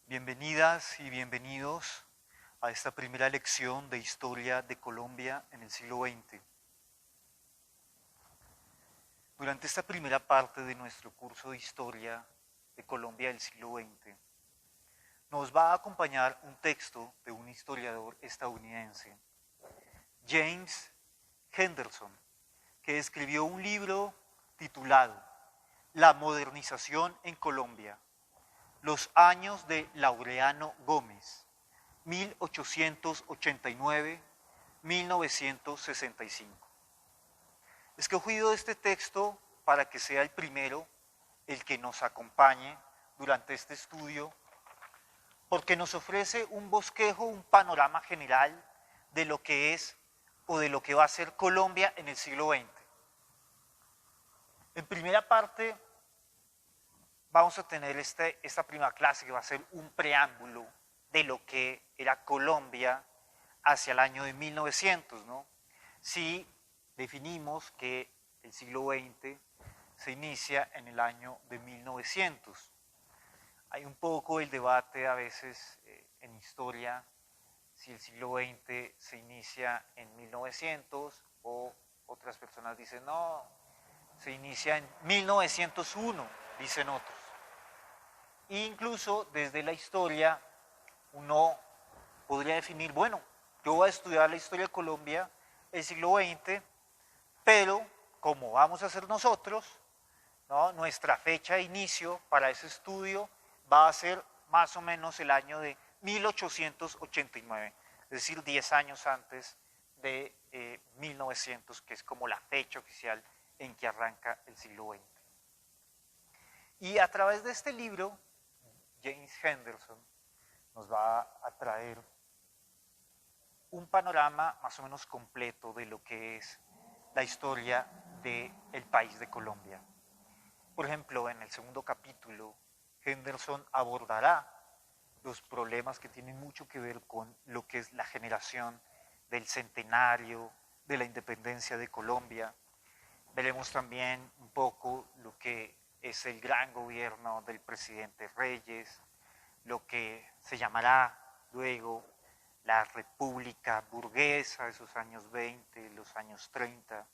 Bienvenidas y bienvenidos a esta primera lección de Historia de Colombia en el siglo XX. Durante esta primera parte de nuestro curso de Historia de Colombia del siglo XX, nos va a acompañar un texto de un historiador estadounidense, James Henderson, que escribió un libro titulado La modernización en Colombia, los años de Laureano Gómez, 1889-1965. He escogido este texto para que sea el primero, el que nos acompañe durante este estudio, porque nos ofrece un bosquejo, un panorama general de lo que es o de lo que va a ser Colombia en el siglo XX. En primera parte, vamos a tener esta primera clase que va a ser un preámbulo de lo que era Colombia hacia el año de 1900, ¿no? Si definimos que el siglo XX se inicia en el año de 1900. Hay un poco el debate a veces en historia si el siglo XX se inicia en 1900 o otras personas dicen no, se inicia en 1901, dicen otros. E incluso desde la historia uno podría definir, bueno, yo voy a estudiar la historia de Colombia el siglo XX, pero como vamos a hacer nosotros, ¿no? Nuestra fecha de inicio para ese estudio va a ser más o menos el año de 1889, es decir, 10 años antes de 1900, que es como la fecha oficial en que arranca el siglo XX. Y a través de este libro, James Henderson nos va a traer un panorama más o menos completo de lo que es la historia del país de Colombia. Por ejemplo, en el segundo capítulo, Henderson abordará los problemas que tienen mucho que ver con lo que es la generación del centenario de la independencia de Colombia. Veremos también un poco lo que es el gran gobierno del presidente Reyes, lo que se llamará luego la República Burguesa de esos años 20, los años 30,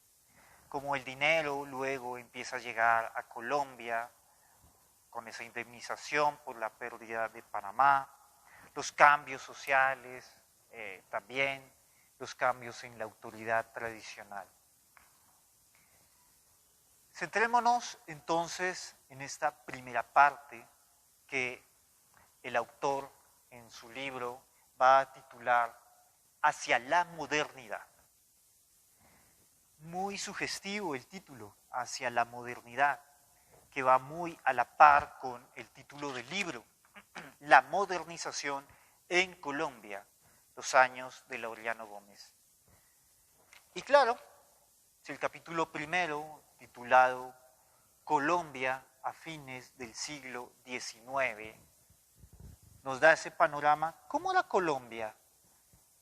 como el dinero luego empieza a llegar a Colombia con esa indemnización por la pérdida de Panamá, los cambios sociales, también los cambios en la autoridad tradicional. Centrémonos entonces en esta primera parte que el autor en su libro va a titular Hacia la modernidad. Muy sugestivo el título, Hacia la modernidad, que va muy a la par con el título del libro, La modernización en Colombia, los años de Laureano Gómez. Y claro, si el capítulo primero, titulado Colombia a fines del siglo XIX, nos da ese panorama, ¿cómo era Colombia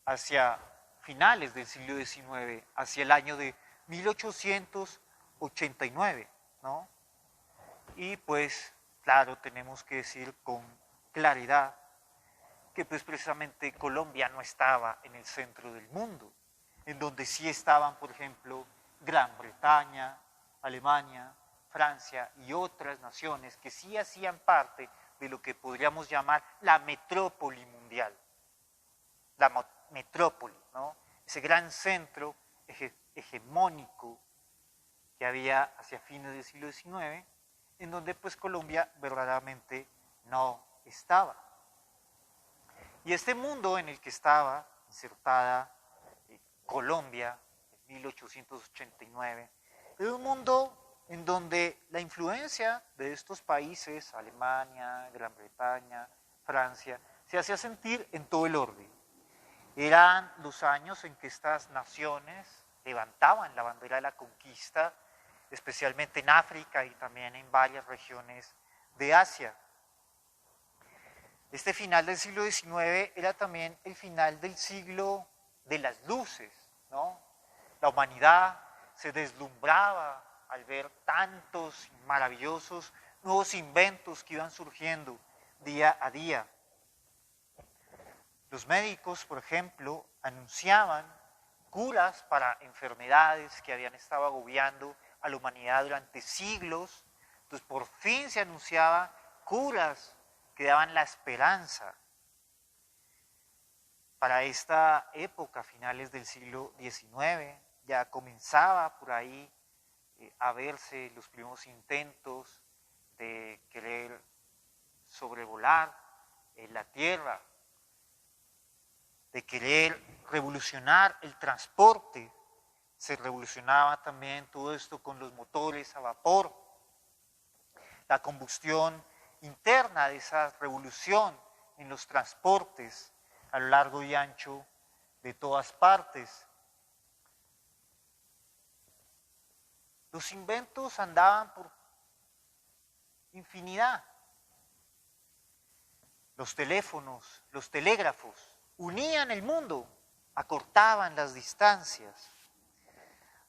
hacia finales del siglo XIX, hacia el año de 1889, ¿no? Y pues, claro, tenemos que decir con claridad que pues precisamente Colombia no estaba en el centro del mundo, en donde sí estaban, por ejemplo, Gran Bretaña, Alemania, Francia y otras naciones que sí hacían parte de lo que podríamos llamar la metrópoli mundial. La metrópoli, ¿no? Ese gran centro hegemónico que había hacia fines del siglo XIX, en donde pues Colombia verdaderamente no estaba. Y este mundo en el que estaba insertada Colombia en 1889, era un mundo en donde la influencia de estos países, Alemania, Gran Bretaña, Francia, se hacía sentir en todo el orden. Eran los años en que estas naciones levantaban la bandera de la conquista, especialmente en África y también en varias regiones de Asia. Este final del siglo XIX era también el final del siglo de las luces, ¿no? La humanidad se deslumbraba al ver tantos maravillosos nuevos inventos que iban surgiendo día a día. Los médicos, por ejemplo, anunciaban curas para enfermedades que habían estado agobiando a la humanidad durante siglos. Entonces, por fin se anunciaba curas que daban la esperanza. Para esta época, finales del siglo XIX, ya comenzaba por ahí a verse los primeros intentos de querer sobrevolar la Tierra, de querer revolucionar el transporte. Se revolucionaba también todo esto con los motores a vapor. La combustión interna de esa revolución en los transportes a lo largo y ancho de todas partes. Los inventos andaban por infinidad. Los teléfonos, los telégrafos, unían el mundo, acortaban las distancias.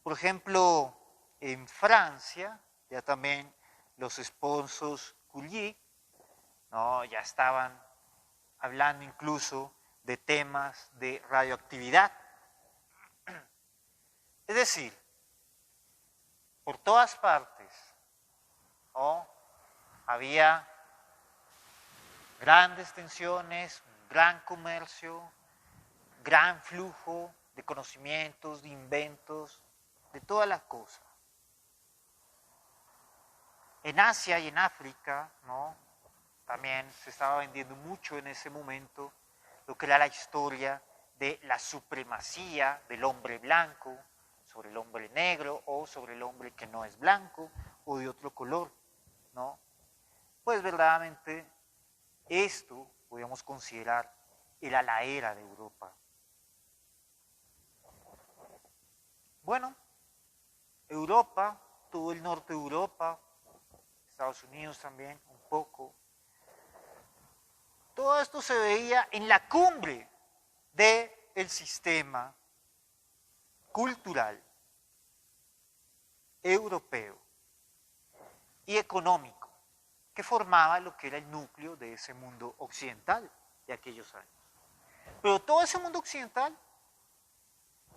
Por ejemplo, en Francia, ya también los esposos Curie, ¿no? Ya estaban hablando incluso de temas de radioactividad. Es decir, por todas partes, ¿no? Había grandes tensiones, un gran comercio, gran flujo de conocimientos, de inventos, de toda la cosa. En Asia y en África, ¿no? También se estaba vendiendo mucho en ese momento lo que era la historia de la supremacía del hombre blanco sobre el hombre negro o sobre el hombre que no es blanco o de otro color, ¿no? Pues verdaderamente esto podríamos considerar era la era de Europa. Bueno, Europa, todo el norte de Europa, Estados Unidos también un poco, todo esto se veía en la cumbre del sistema cultural europeo y económico que formaba lo que era el núcleo de ese mundo occidental de aquellos años. Pero todo ese mundo occidental,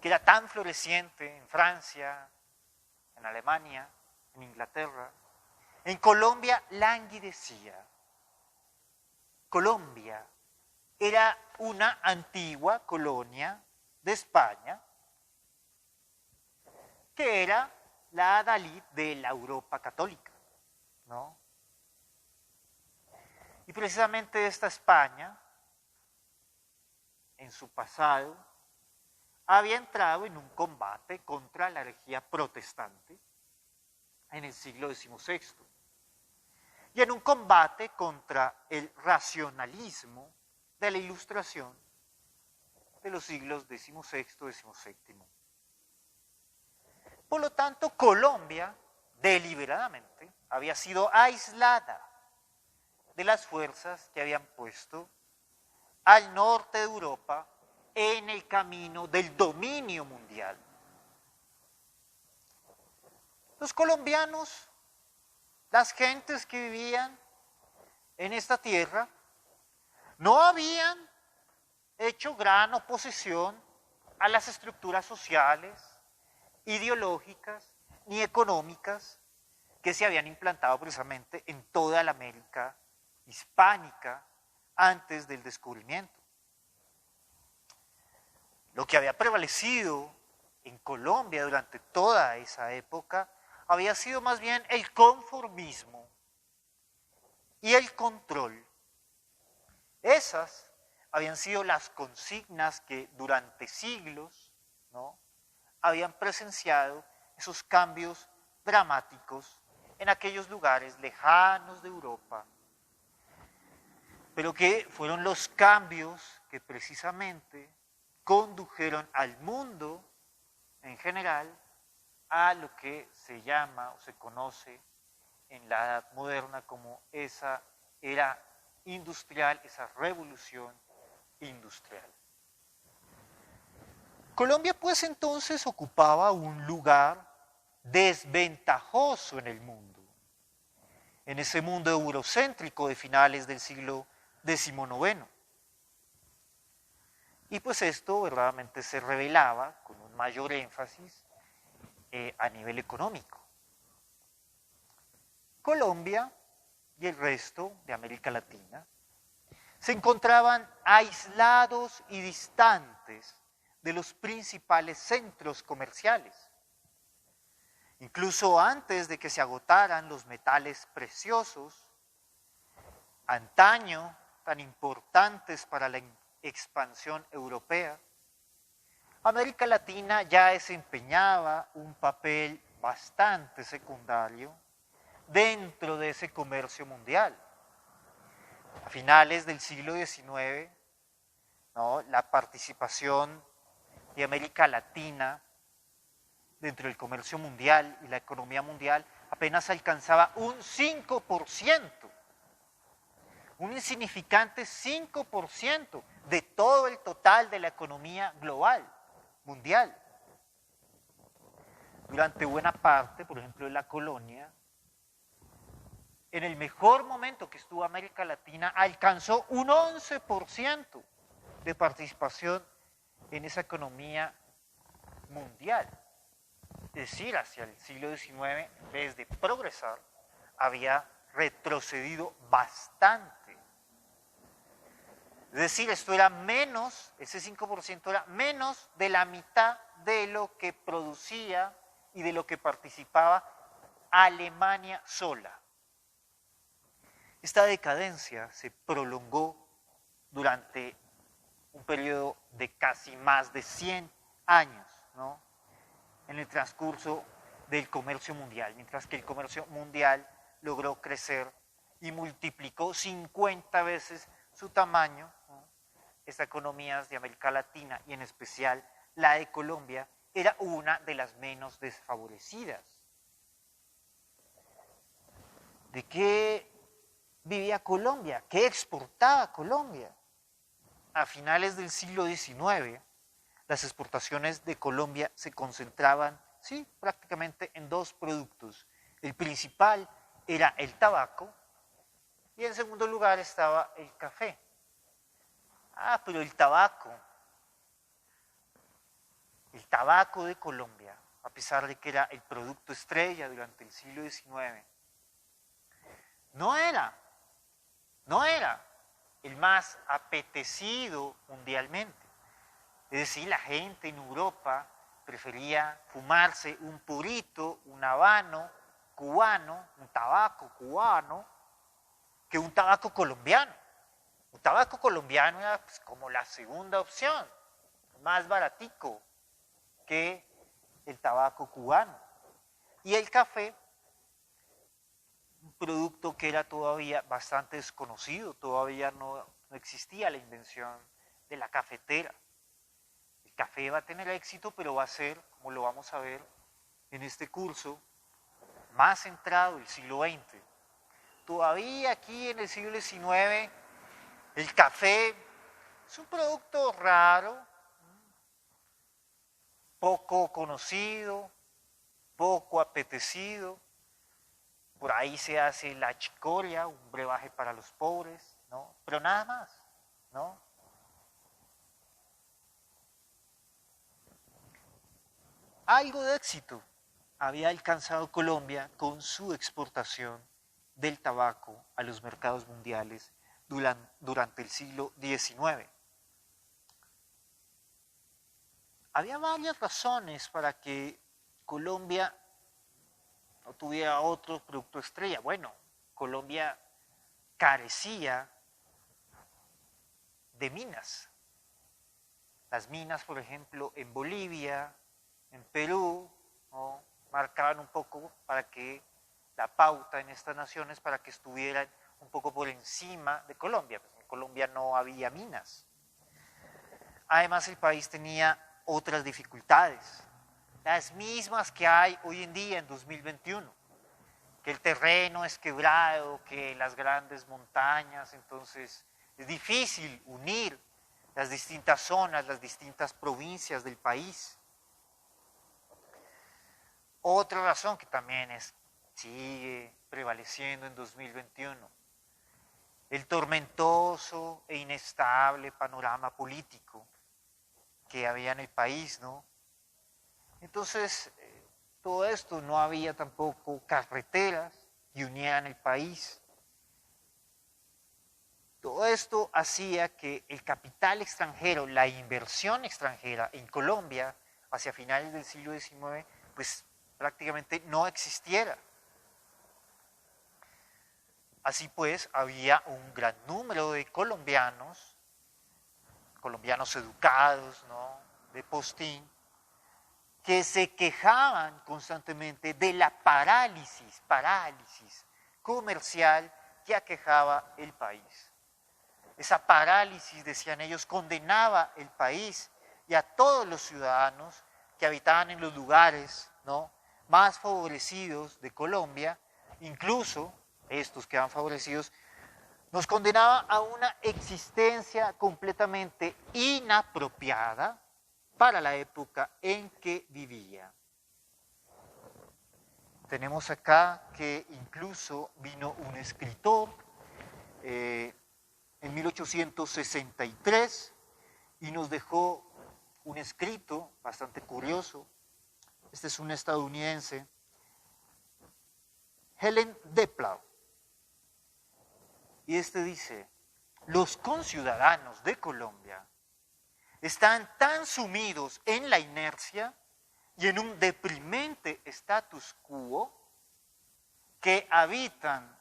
que era tan floreciente en Francia, en Alemania, en Inglaterra, en Colombia languidecía. Colombia era una antigua colonia de España que era la adalid de la Europa católica, ¿no? Y precisamente esta España, en su pasado, había entrado en un combate contra la herejía protestante en el siglo XVI y en un combate contra el racionalismo de la Ilustración de los siglos XVI, XVII. Por lo tanto, Colombia, deliberadamente, había sido aislada de las fuerzas que habían puesto al norte de Europa en el camino del dominio mundial. Los colombianos, las gentes que vivían en esta tierra, no habían hecho gran oposición a las estructuras sociales, ideológicas ni económicas que se habían implantado precisamente en toda la América hispánica antes del descubrimiento. Lo que había prevalecido en Colombia durante toda esa época había sido más bien el conformismo y el control. Esas habían sido las consignas que durante siglos, ¿no?, habían presenciado esos cambios dramáticos en aquellos lugares lejanos de Europa, pero que fueron los cambios que precisamente condujeron al mundo en general a lo que se llama o se conoce en la edad moderna como esa era industrial, esa revolución industrial. Colombia pues entonces ocupaba un lugar desventajoso en el mundo, en ese mundo eurocéntrico de finales del siglo XIX. Y pues esto verdaderamente se revelaba con un mayor énfasis a nivel económico. Colombia y el resto de América Latina se encontraban aislados y distantes de los principales centros comerciales. Incluso antes de que se agotaran los metales preciosos, antaño tan importantes para la expansión europea, América Latina ya desempeñaba un papel bastante secundario dentro de ese comercio mundial. A finales del siglo XIX, ¿no?, la participación de América Latina dentro del comercio mundial y la economía mundial apenas alcanzaba un 5%, un insignificante 5% de todo el total de la economía global, mundial. Durante buena parte, por ejemplo, de la colonia, en el mejor momento que estuvo América Latina, alcanzó un 11% de participación en esa economía mundial. Es decir, hacia el siglo XIX, en vez de progresar, había retrocedido bastante. Es decir, esto era menos, ese 5% era menos de la mitad de lo que producía y de lo que participaba Alemania sola. Esta decadencia se prolongó durante un periodo de casi más de 100 años, ¿no?, en el transcurso del comercio mundial, mientras que el comercio mundial logró crecer y multiplicó 50 veces su tamaño, ¿no? Estas economías de América Latina y en especial la de Colombia era una de las menos desfavorecidas. ¿De qué vivía Colombia? ¿Qué exportaba Colombia? A finales del siglo XIX, las exportaciones de Colombia se concentraban, sí, prácticamente en dos productos. El principal era el tabaco y en segundo lugar estaba el café. Pero el tabaco de Colombia, a pesar de que era el producto estrella durante el siglo XIX, no era el más apetecido mundialmente. Es decir, la gente en Europa prefería fumarse un purito, un habano cubano, un tabaco cubano, que un tabaco colombiano. Un tabaco colombiano era pues como la segunda opción, más baratico que el tabaco cubano. Y el café, un producto que era todavía bastante desconocido, todavía no existía la invención de la cafetera. El café va a tener éxito, pero va a ser, como lo vamos a ver en este curso, más centrado el siglo XX. Todavía aquí en el siglo XIX, el café es un producto raro, poco conocido, poco apetecido. Por ahí se hace la chicoria, un brebaje para los pobres, ¿no? Pero nada más, ¿no? Algo de éxito había alcanzado Colombia con su exportación del tabaco a los mercados mundiales durante el siglo XIX. Había varias razones para que Colombia no tuviera otro producto estrella. Bueno, Colombia carecía de minas. Las minas, por ejemplo, en Bolivia, en Perú, ¿no?, marcaban un poco para que la pauta en estas naciones para que estuvieran un poco por encima de Colombia. Pues en Colombia no había minas. Además, el país tenía otras dificultades, las mismas que hay hoy en día en 2021, que el terreno es quebrado, que las grandes montañas, entonces es difícil unir las distintas zonas, las distintas provincias del país. Otra razón que también sigue prevaleciendo en 2021, el tormentoso e inestable panorama político que había en el país, ¿no? Entonces, todo esto, no había tampoco carreteras que unieran el país. Todo esto hacía que el capital extranjero, la inversión extranjera en Colombia hacia finales del siglo XIX, pues prácticamente no existiera. Así pues, había un gran número de colombianos educados, ¿no?, de postín, que se quejaban constantemente de la parálisis comercial que aquejaba el país. Esa parálisis, decían ellos, condenaba el país y a todos los ciudadanos que habitaban en los lugares, ¿no?, más favorecidos de Colombia, incluso estos que eran favorecidos, nos condenaba a una existencia completamente inapropiada para la época en que vivía. Tenemos acá que incluso vino un escritor en 1863 y nos dejó un escrito bastante curioso. Este es un estadounidense, Helen Deplau. Y este dice: los conciudadanos de Colombia están tan sumidos en la inercia y en un deprimente status quo que habitan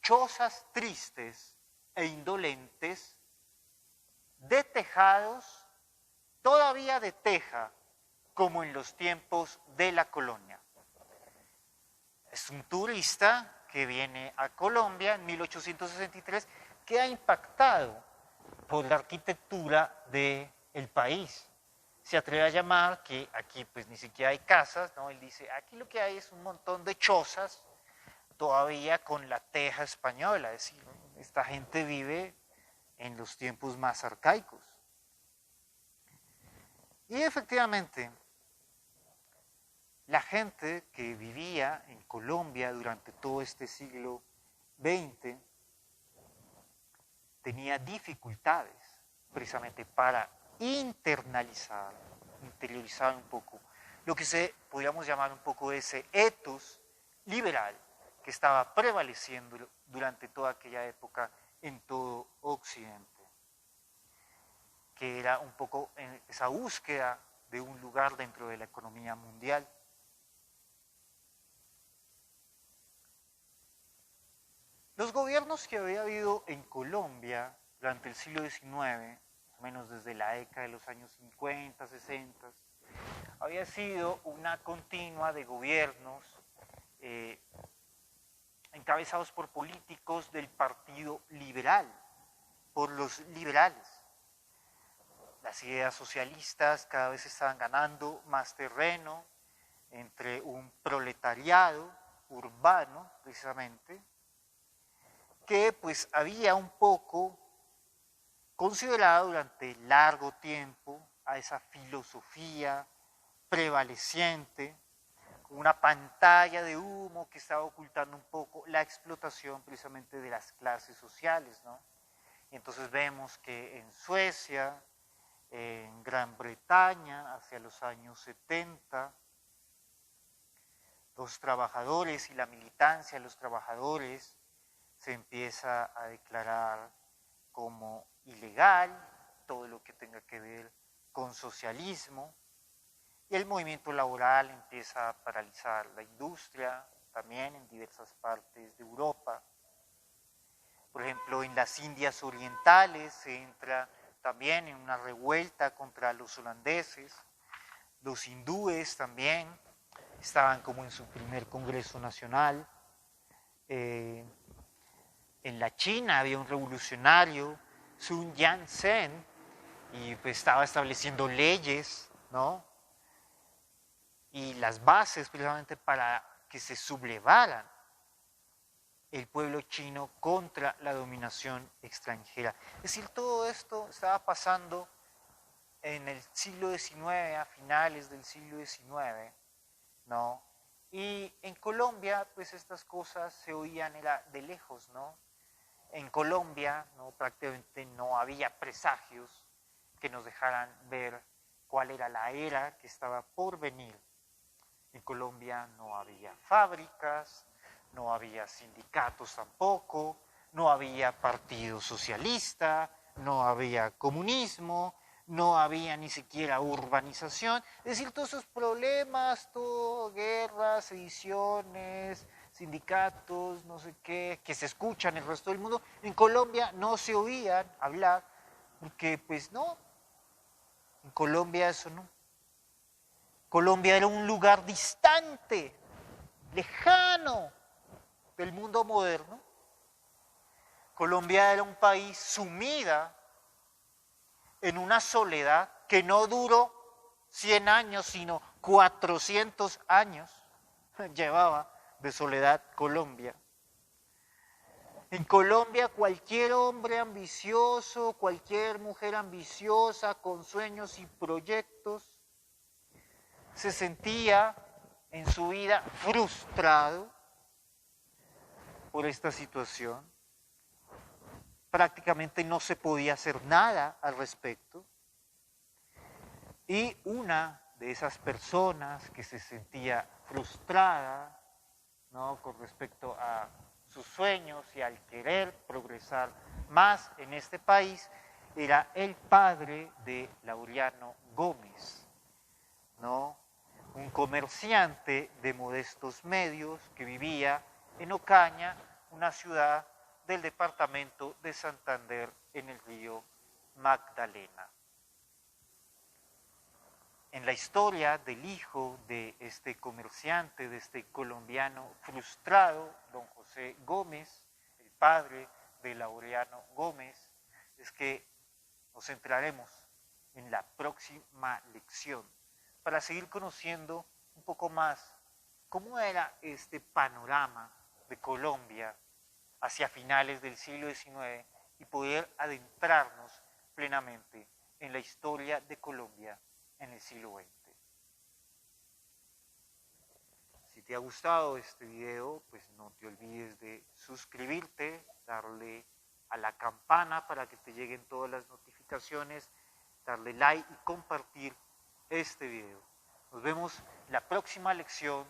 chozas tristes e indolentes de tejados todavía de teja, como en los tiempos de la colonia. Es un turista que viene a Colombia en 1863, que ha impactado por la arquitectura del país. Se atreve a llamar que aquí pues ni siquiera hay casas, ¿no? Él dice, aquí lo que hay es un montón de chozas, todavía con la teja española, es decir, esta gente vive en los tiempos más arcaicos. Y efectivamente, la gente que vivía en Colombia durante todo este siglo XX tenía dificultades precisamente para interiorizar un poco lo que podríamos llamar un poco ese ethos liberal que estaba prevaleciendo durante toda aquella época en todo Occidente, que era un poco esa búsqueda de un lugar dentro de la economía mundial. Los gobiernos que había habido en Colombia durante el siglo XIX, más o menos desde la década de los años 50, 60, había sido una continua de gobiernos encabezados por políticos del Partido Liberal, por los liberales. Las ideas socialistas cada vez estaban ganando más terreno entre un proletariado urbano, precisamente, que pues había un poco considerado durante largo tiempo a esa filosofía prevaleciente, como una pantalla de humo que estaba ocultando un poco la explotación precisamente de las clases sociales, ¿no? Y entonces vemos que en Suecia, en Gran Bretaña, hacia los años 70, los trabajadores y la militancia de los trabajadores se empieza a declarar como ilegal todo lo que tenga que ver con socialismo, y el movimiento laboral empieza a paralizar la industria también en diversas partes de Europa. Por ejemplo, en las Indias Orientales se entra también en una revuelta contra los holandeses. Los hindúes también estaban como en su primer Congreso Nacional. En la China había un revolucionario, Sun Yat-sen, y pues estaba estableciendo leyes, ¿no? Y las bases precisamente para que se sublevaran el pueblo chino contra la dominación extranjera. Es decir, todo esto estaba pasando en el siglo XIX, a finales del siglo XIX, ¿no? Y en Colombia, pues estas cosas se oían era de lejos, ¿no? En Colombia, ¿no?, prácticamente no había presagios que nos dejaran ver cuál era la era que estaba por venir. En Colombia no había fábricas, no había sindicatos tampoco, no había partido socialista, no había comunismo, no había ni siquiera urbanización. Es decir, todos esos problemas, todo, guerras, sediciones, sindicatos, no sé qué, que se escuchan en el resto del mundo, en Colombia no se oían hablar, porque pues no, en Colombia eso no. Colombia era un lugar distante, lejano del mundo moderno. Colombia era un país sumida en una soledad que no duró 100 años, sino 400 años llevaba de soledad Colombia. En Colombia cualquier hombre ambicioso, cualquier mujer ambiciosa con sueños y proyectos se sentía en su vida frustrado por esta situación. Prácticamente no se podía hacer nada al respecto. Y una de esas personas que se sentía frustrada, ¿no?, con respecto a sus sueños y al querer progresar más en este país, era el padre de Laureano Gómez, ¿no?, un comerciante de modestos medios que vivía en Ocaña, una ciudad del departamento de Santander en el río Magdalena. En la historia del hijo de este comerciante, de este colombiano frustrado, don José Gómez, el padre de Laureano Gómez, es que nos centraremos en la próxima lección para seguir conociendo un poco más cómo era este panorama de Colombia hacia finales del siglo XIX y poder adentrarnos plenamente en la historia de Colombia en el siglo XX. Si te ha gustado este video, pues no te olvides de suscribirte, darle a la campana para que te lleguen todas las notificaciones, darle like y compartir este video. Nos vemos en la próxima lección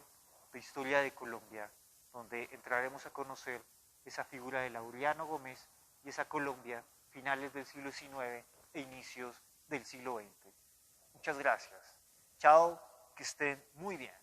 de Historia de Colombia, donde entraremos a conocer esa figura de Laureano Gómez y esa Colombia finales del siglo XIX e inicios del siglo XX. Muchas gracias. Chao, que estén muy bien.